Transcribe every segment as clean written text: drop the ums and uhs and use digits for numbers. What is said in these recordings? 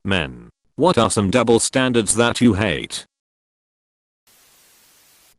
Men. What are some double standards that you hate?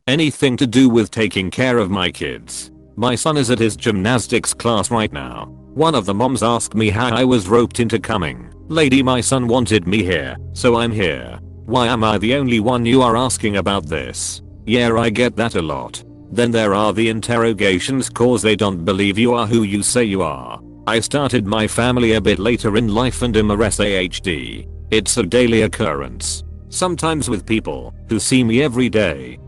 Anything to do with taking care of my kids. My son is at his gymnastics class right now. One of the moms asked me how I was roped into coming. Lady, my son wanted me here, so I'm here. Why am I the only one you are asking about this? Yeah, I get that a lot. Then there are the interrogations cause they don't believe you are who you say you are. I started my family a bit later in life and am a ADHD. It's a daily occurrence. Sometimes with people who see me every day.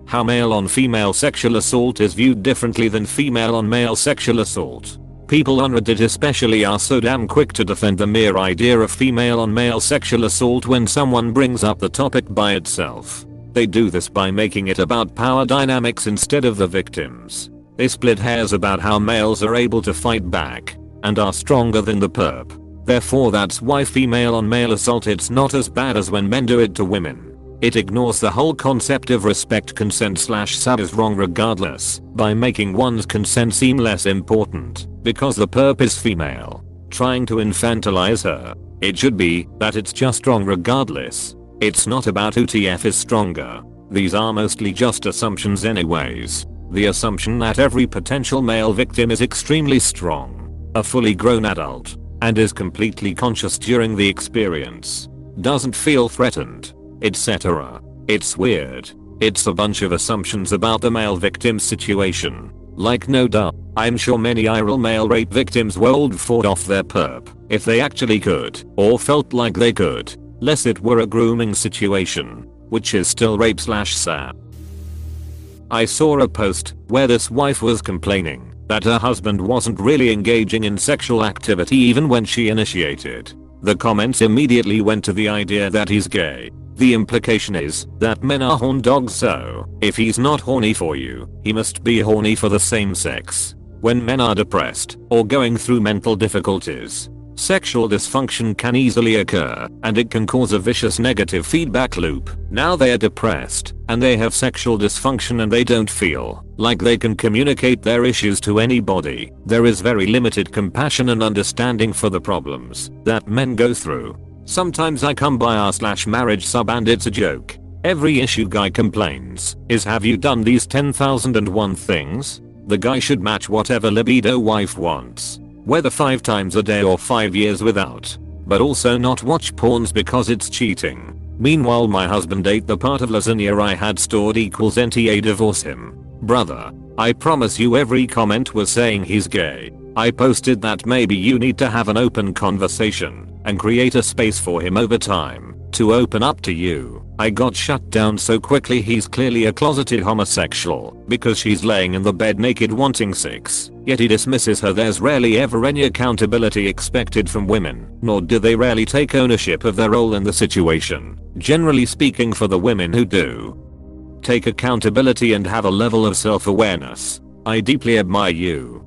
How male on female sexual assault is viewed differently than female on male sexual assault. People on Reddit especially are so damn quick to defend the mere idea of female on male sexual assault when someone brings up the topic by itself. They do this by making it about power dynamics instead of the victims. They split hairs about how males are able to fight back and are stronger than the perp. Therefore that's why female on male assault it's not as bad as when men do it to women. It ignores the whole concept of respect. Consent/sub is wrong regardless by making one's consent seem less important because the perp is female. Trying to infantilize her. It should be that it's just wrong regardless. It's not about who TF is stronger. These are mostly just assumptions anyways. The assumption that every potential male victim is extremely strong, a fully grown adult, and is completely conscious during the experience, doesn't feel threatened, etc. It's weird. It's a bunch of assumptions about the male victim's situation. Like no doubt, I'm sure many IRL male rape victims would fought off their perp if they actually could or felt like they could, lest it were a grooming situation, which is still rape/sap. I saw a post where this wife was complaining that her husband wasn't really engaging in sexual activity even when she initiated. The comments immediately went to the idea that he's gay. The implication is that men are horn dogs, so if he's not horny for you, he must be horny for the same sex. When men are depressed or going through mental difficulties, sexual dysfunction can easily occur and it can cause a vicious negative feedback loop. Now they are depressed and they have sexual dysfunction and they don't feel like they can communicate their issues to anybody. There is very limited compassion and understanding for the problems that men go through. Sometimes I come by r/marriage sub and it's a joke. Every issue guy complains is, have you done these 10,001 things? The guy should match whatever libido wife wants. Whether 5 times a day or 5 years without. But also not watch porns because it's cheating. Meanwhile my husband ate the part of lasagna I had stored equals NTA divorce him. Brother, I promise you every comment was saying he's gay. I posted that maybe you need to have an open conversation and create a space for him over time to open up to you. I got shut down so quickly. He's clearly a closeted homosexual because she's laying in the bed naked wanting sex, yet he dismisses her. There's rarely ever any accountability expected from women, nor do they rarely take ownership of their role in the situation. Generally speaking, for the women who do take accountability and have a level of self-awareness, I deeply admire you.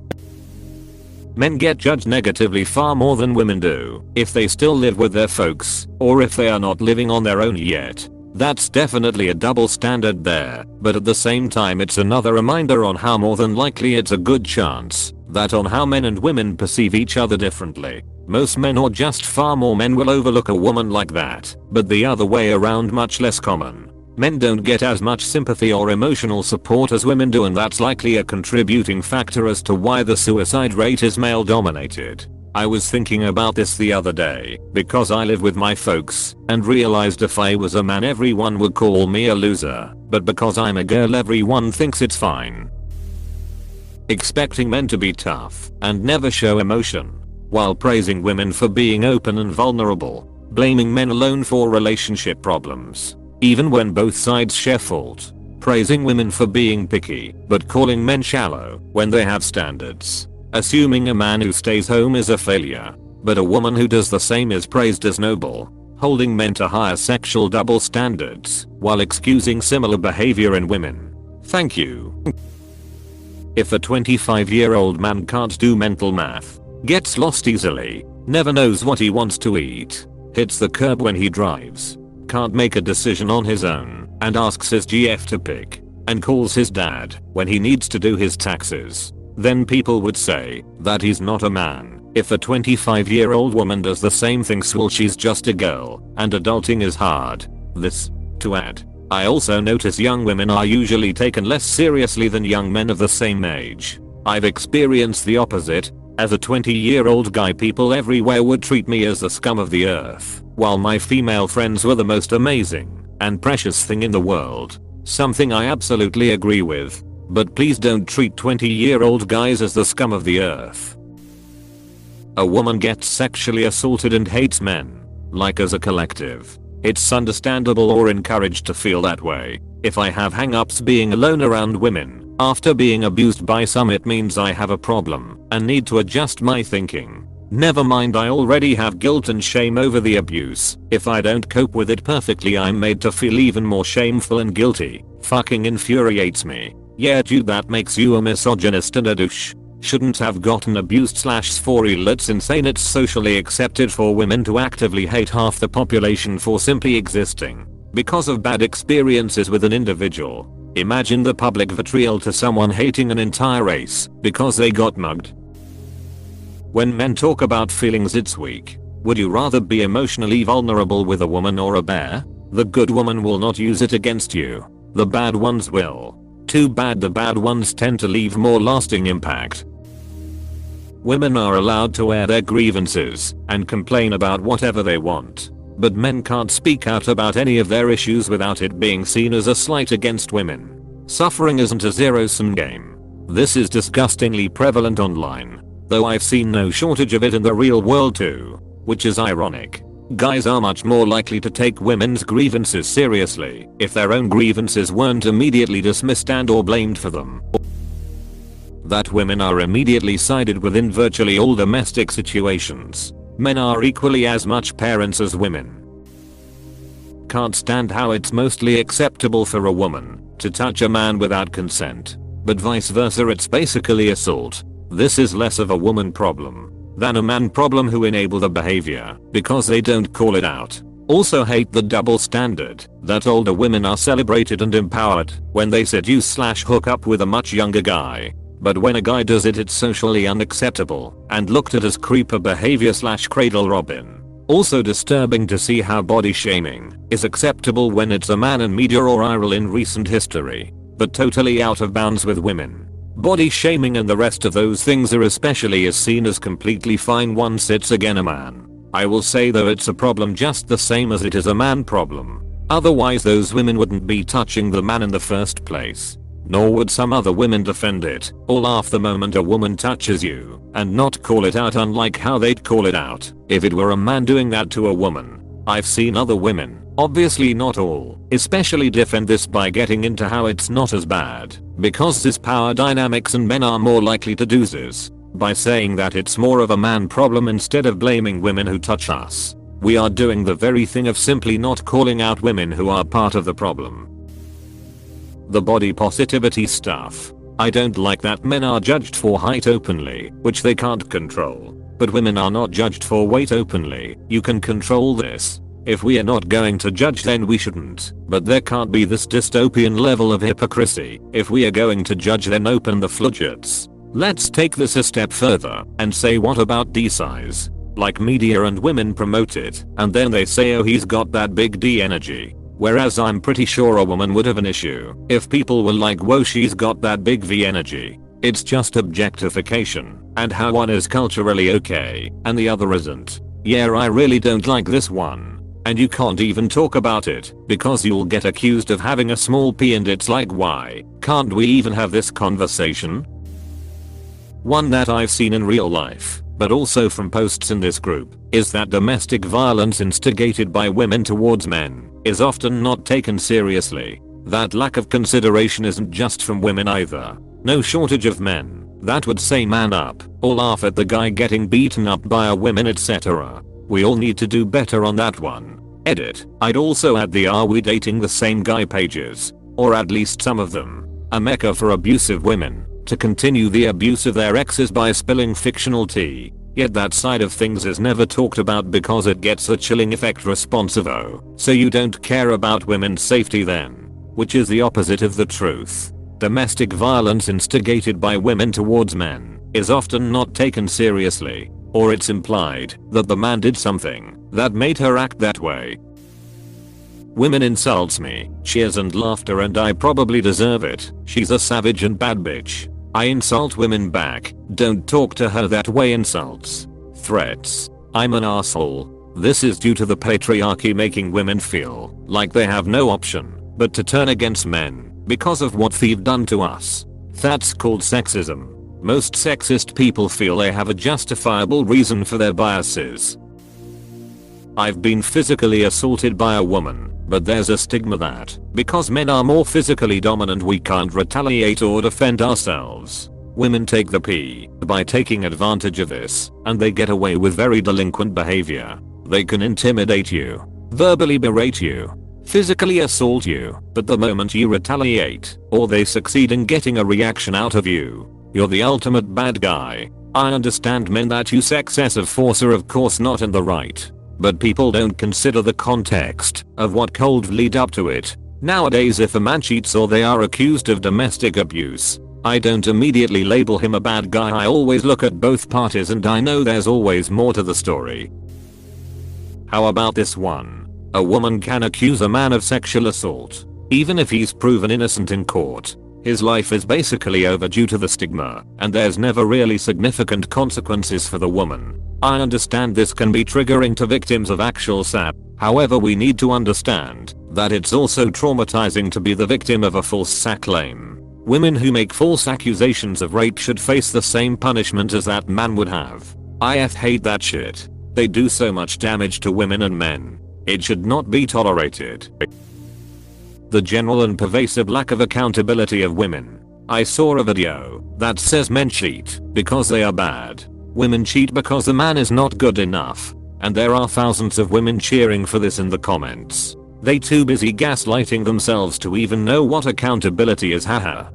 Men get judged negatively far more than women do if they still live with their folks or if they are not living on their own yet. That's definitely a double standard there, but at the same time it's another reminder on how more than likely it's a good chance that on how men and women perceive each other differently. Most men, or just far more men, will overlook a woman like that, but the other way around much less common. Men don't get as much sympathy or emotional support as women do, and that's likely a contributing factor as to why the suicide rate is male dominated. I was thinking about this the other day because I live with my folks and realized if I was a man everyone would call me a loser, but because I'm a girl everyone thinks it's fine. Expecting men to be tough and never show emotion, while praising women for being open and vulnerable, blaming men alone for relationship problems. Even when both sides share fault, praising women for being picky, but calling men shallow when they have standards. Assuming a man who stays home is a failure, but a woman who does the same is praised as noble. Holding men to higher sexual double standards, while excusing similar behavior in women. Thank you. If a 25-year-old man can't do mental math, gets lost easily, never knows what he wants to eat, hits the curb when he drives, can't make a decision on his own, and asks his GF to pick, and calls his dad when he needs to do his taxes, then people would say that he's not a man. If a 25-year-old woman does the same things, well, she's just a girl, and adulting is hard. This, to add. I also notice young women are usually taken less seriously than young men of the same age. I've experienced the opposite. As a 20-year-old guy, people everywhere would treat me as the scum of the earth, while my female friends were the most amazing and precious thing in the world. Something I absolutely agree with. But please don't treat 20-year-old guys as the scum of the earth. A woman gets sexually assaulted and hates men. Like as a collective. It's understandable or encouraged to feel that way. If I have hang-ups being alone around women after being abused by some, it means I have a problem and need to adjust my thinking. Never mind, I already have guilt and shame over the abuse. If I don't cope with it perfectly, I'm made to feel even more shameful and guilty. Fucking infuriates me. Yeah dude, that makes you a misogynist and a douche. Shouldn't have gotten abused for real. It's insane it's socially accepted for women to actively hate half the population for simply existing because of bad experiences with an individual. Imagine the public vitriol to someone hating an entire race because they got mugged. When men talk about feelings, it's weak. Would you rather be emotionally vulnerable with a woman or a bear? The good woman will not use it against you. The bad ones will. Too bad the bad ones tend to leave more lasting impact. Women are allowed to air their grievances and complain about whatever they want. But men can't speak out about any of their issues without it being seen as a slight against women. Suffering isn't a zero-sum game. This is disgustingly prevalent online, though I've seen no shortage of it in the real world too, which is ironic. Guys are much more likely to take women's grievances seriously if their own grievances weren't immediately dismissed and or blamed for them. That women are immediately sided with in virtually all domestic situations. Men are equally as much parents as women. Can't stand how it's mostly acceptable for a woman to touch a man without consent, but vice versa, it's basically assault. This is less of a woman problem than a man problem who enable the behavior because they don't call it out. Also hate the double standard that older women are celebrated and empowered when they seduce/hook up with a much younger guy. But when a guy does it, it's socially unacceptable and looked at as creeper behavior/cradle robbing. Also disturbing to see how body shaming is acceptable when it's a man in media or viral in recent history, but totally out of bounds with women. Body shaming and the rest of those things are especially as seen as completely fine once it's again a man. I will say though, it's a problem just the same as it is a man problem. Otherwise those women wouldn't be touching the man in the first place. Nor would some other women defend it or laugh the moment a woman touches you and not call it out, unlike how they'd call it out if it were a man doing that to a woman. I've seen other women, obviously not all, especially defend this by getting into how it's not as bad because there's power dynamics and men are more likely to do this, by saying that it's more of a man problem instead of blaming women who touch us. We are doing the very thing of simply not calling out women who are part of the problem. The body positivity stuff. I don't like that men are judged for height openly, which they can't control. But women are not judged for weight openly. You can control this. If we are not going to judge, then we shouldn't. But there can't be this dystopian level of hypocrisy. If we are going to judge, then open the floodgates. Let's take this a step further and say, what about D size? Like media and women promote it, and then they say, oh, he's got that big D energy. Whereas I'm pretty sure a woman would have an issue if people were like, whoa, she's got that big V energy. It's just objectification and how one is culturally okay and the other isn't. Yeah, I really don't like this one. And you can't even talk about it because you'll get accused of having a small p, and it's like, why can't we even have this conversation? One that I've seen in real life, but also from posts in this group, is that domestic violence instigated by women towards men is often not taken seriously. That lack of consideration isn't just from women either. No shortage of men that would say man up or laugh at the guy getting beaten up by a woman, etc. We all need to do better on that one. Edit. I'd also add the "are we dating the same guy" pages, or at least some of them, a mecca for abusive women to continue the abuse of their exes by spilling fictional tea. Yet that side of things is never talked about because it gets a chilling effect response of, oh, so you don't care about women's safety then? Which is the opposite of the truth. Domestic violence instigated by women towards men is often not taken seriously, or it's implied that the man did something that made her act that way. Women insults me, cheers and laughter, and I probably deserve it. She's a savage and bad bitch. I insult women back. Don't talk to her that way. Insults. Threats. I'm an asshole. This is due to the patriarchy making women feel like they have no option but to turn against men because of what they've done to us. That's called sexism. Most sexist people feel they have a justifiable reason for their biases. I've been physically assaulted by a woman, but there's a stigma that because men are more physically dominant we can't retaliate or defend ourselves. Women take the P by taking advantage of this, and they get away with very delinquent behavior. They can intimidate you, verbally berate you, physically assault you, but the moment you retaliate, or they succeed in getting a reaction out of you, you're the ultimate bad guy. I understand men that use excessive force are of course not in the right, but people don't consider the context of what could lead up to it. Nowadays if a man cheats or they are accused of domestic abuse, I don't immediately label him a bad guy. I always look at both parties and I know there's always more to the story. How about this one? A woman can accuse a man of sexual assault. Even if he's proven innocent in court, his life is basically over due to the stigma, and there's never really significant consequences for the woman. I understand this can be triggering to victims of actual SAP, however we need to understand that it's also traumatizing to be the victim of a false SAC claim. Women who make false accusations of rape should face the same punishment as that man would have. I hate that shit. They do so much damage to women and men. It should not be tolerated. The general and pervasive lack of accountability of women. I saw a video that says men cheat because they are bad. Women cheat because the man is not good enough. And there are thousands of women cheering for this in the comments. They too busy gaslighting themselves to even know what accountability is. Haha.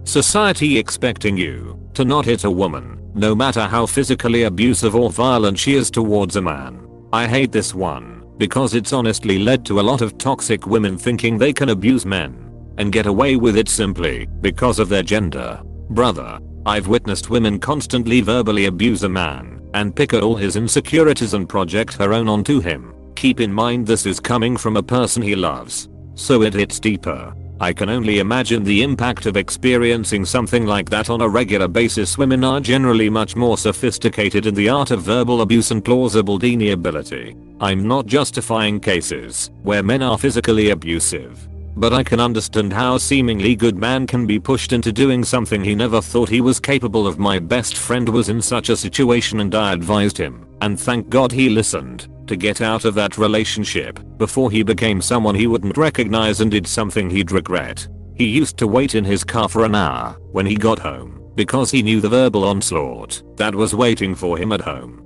Society expecting you to not hit a woman, no matter how physically abusive or violent she is towards a man. I hate this one, because it's honestly led to a lot of toxic women thinking they can abuse men and get away with it simply because of their gender. Brother, I've witnessed women constantly verbally abuse a man and pick at all his insecurities and project her own onto him. Keep in mind this is coming from a person he loves, so it hits deeper. I can only imagine the impact of experiencing something like that on a regular basis. Women are generally much more sophisticated in the art of verbal abuse and plausible deniability. I'm not justifying cases where men are physically abusive, but I can understand how a seemingly good man can be pushed into doing something he never thought he was capable of. My best friend was in such a situation and I advised him, and thank God he listened, to get out of that relationship before he became someone he wouldn't recognize and did something he'd regret. He used to wait in his car for an hour when he got home because he knew the verbal onslaught that was waiting for him at home.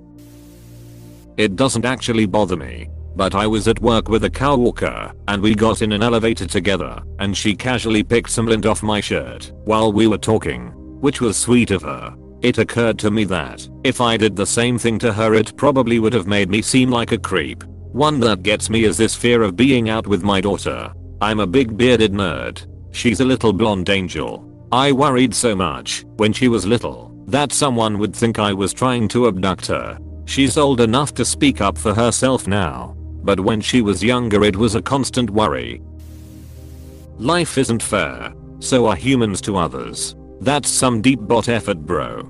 It doesn't actually bother me, but I was at work with a coworker and we got in an elevator together and she casually picked some lint off my shirt while we were talking, which was sweet of her. It occurred to me that if I did the same thing to her it probably would have made me seem like a creep. One that gets me is this fear of being out with my daughter. I'm a big bearded nerd. She's a little blonde angel. I worried so much when she was little that someone would think I was trying to abduct her. She's old enough to speak up for herself now, but when she was younger it was a constant worry. Life isn't fair. So are humans to others. That's some deep bot effort, bro.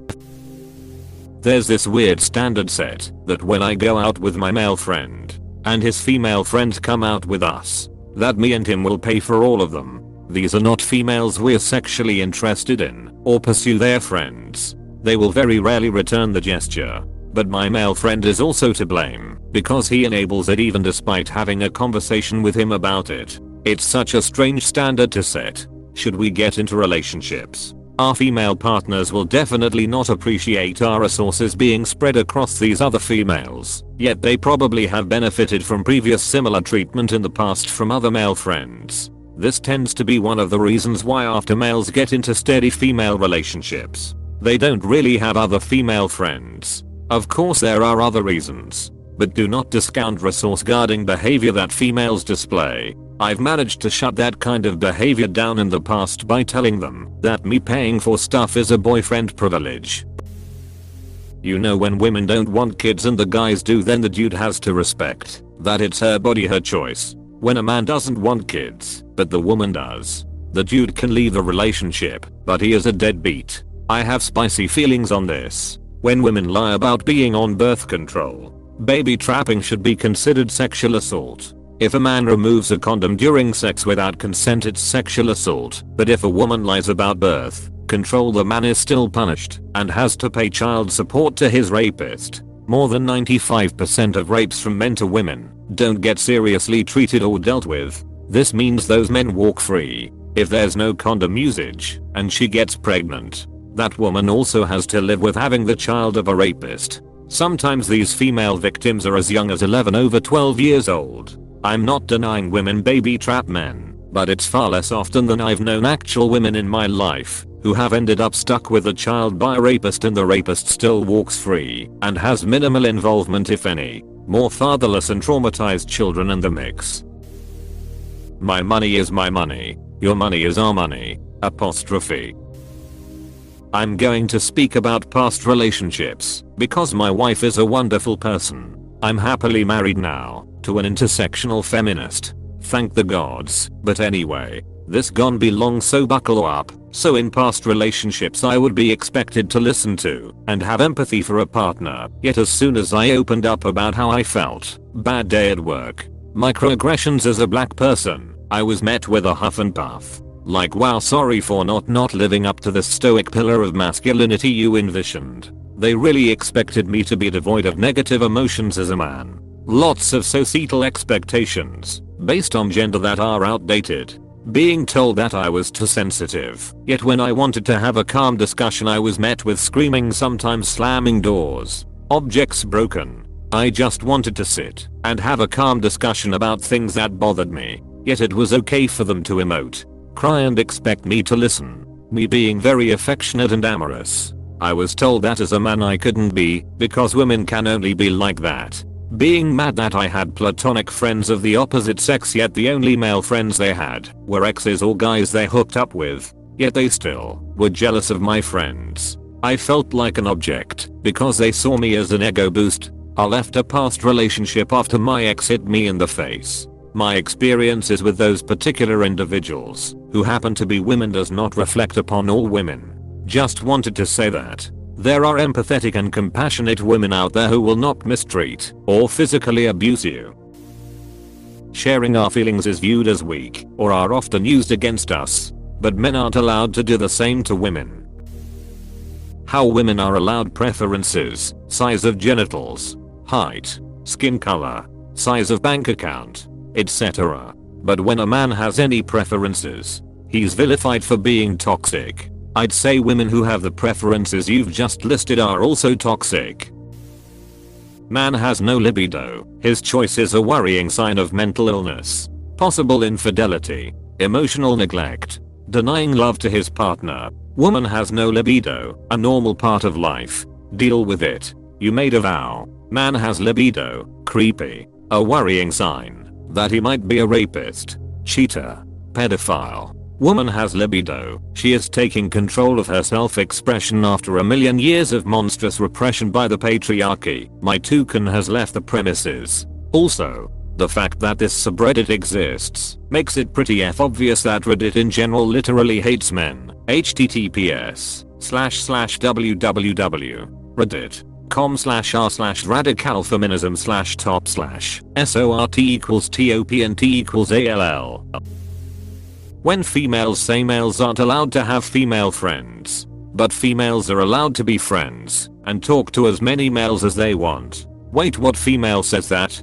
There's this weird standard set that when I go out with my male friend and his female friends come out with us, that me and him will pay for all of them. These are not females we're sexually interested in or pursue their friends. They will very rarely return the gesture. But my male friend is also to blame because he enables it even despite having a conversation with him about it. It's such a strange standard to set. Should we get into relationships, our female partners will definitely not appreciate our resources being spread across these other females, yet they probably have benefited from previous similar treatment in the past from other male friends. This tends to be one of the reasons why after males get into steady female relationships, they don't really have other female friends. Of course there are other reasons, but do not discount resource guarding behavior that females display. I've managed to shut that kind of behavior down in the past by telling them that me paying for stuff is a boyfriend privilege. You know, when women don't want kids and the guys do, then the dude has to respect that it's her body, her choice. When a man doesn't want kids, but the woman does, the dude can leave the relationship, but he is a deadbeat. I have spicy feelings on this. When women lie about being on birth control, baby trapping should be considered sexual assault. If a man removes a condom during sex without consent, it's sexual assault. But if a woman lies about birth control, the man is still punished and has to pay child support to his rapist. More than 95% of rapes from men to women don't get seriously treated or dealt with. This means those men walk free. If there's no condom usage and she gets pregnant, that woman also has to live with having the child of a rapist. Sometimes these female victims are as young as 11 over 12 years old. I'm not denying women baby trap men, but it's far less often than I've known actual women in my life who have ended up stuck with a child by a rapist, and the rapist still walks free and has minimal involvement, if any. More fatherless and traumatized children in the mix. My money is my money. Your money is our money. Apostrophe. I'm going to speak about past relationships because my wife is a wonderful person. I'm happily married now to an intersectional feminist. Thank the gods. But anyway, this gon' be long, so buckle up. So in past relationships I would be expected to listen to and have empathy for a partner, yet as soon as I opened up about how I felt, bad day at work, microaggressions as a black person, I was met with a huff and puff. Like, wow, sorry for not living up to the stoic pillar of masculinity you envisioned. They really expected me to be devoid of negative emotions as a man. Lots of societal expectations based on gender that are outdated. Being told that I was too sensitive, yet when I wanted to have a calm discussion I was met with screaming, sometimes slamming doors, objects broken. I just wanted to sit and have a calm discussion about things that bothered me, yet it was okay for them to emote, cry and expect me to listen. Me being very affectionate and amorous, I was told that as a man I couldn't be because women can only be like that. Being mad that I had platonic friends of the opposite sex, yet the only male friends they had were exes or guys they hooked up with, yet they still were jealous of my friends. I felt like an object because they saw me as an ego boost. I left a past relationship after my ex hit me in the face. My experiences with those particular individuals, who happen to be women, does not reflect upon all women. Just wanted to say that there are empathetic and compassionate women out there who will not mistreat or physically abuse you. Sharing our feelings is viewed as weak or are often used against us, but men aren't allowed to do the same to women. How women are allowed preferences: size of genitals, height, skin color, size of bank account, etc. But when a man has any preferences, he's vilified for being toxic. I'd say women who have the preferences you've just listed are also toxic. Man has no libido. His choice is a worrying sign of mental illness, possible infidelity, emotional neglect, denying love to his partner. Woman has no libido, a normal part of life. Deal with it. You made a vow. Man has libido, creepy, a worrying sign that he might be a rapist, cheater, pedophile. Woman has libido. She is taking control of her self-expression after a million years of monstrous repression by the patriarchy. My toucan has left the premises. Also, the fact that this subreddit exists makes it pretty obvious that Reddit in general literally hates men. https://www.reddit.com/r/radicalfeminism/top/SORT=TOPNT=ALL. When females say males aren't allowed to have female friends, but females are allowed to be friends and talk to as many males as they want. Wait, what female says that?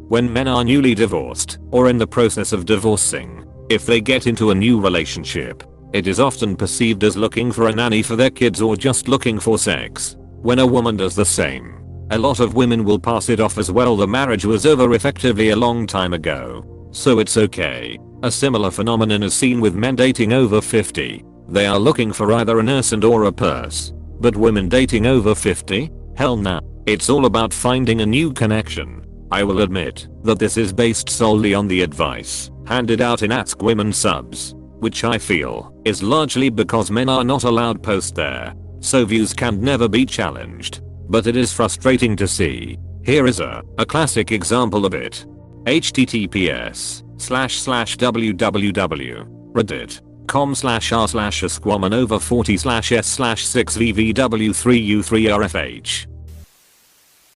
When men are newly divorced or in the process of divorcing, if they get into a new relationship, it is often perceived as looking for a nanny for their kids or just looking for sex. When a woman does the same, a lot of women will pass it off as, well, the marriage was over effectively a long time ago, so it's okay. A similar phenomenon is seen with men dating over 50. They are looking for either a nurse and or a purse. But women dating over 50? Hell nah. It's all about finding a new connection. I will admit that this is based solely on the advice handed out in Ask Women subs, which I feel is largely because men are not allowed post there, so views can never be challenged. But it is frustrating to see. Here is a classic example of it. https://www.reddit.com/r/asquaman over 40/s/6vvw3u3rfh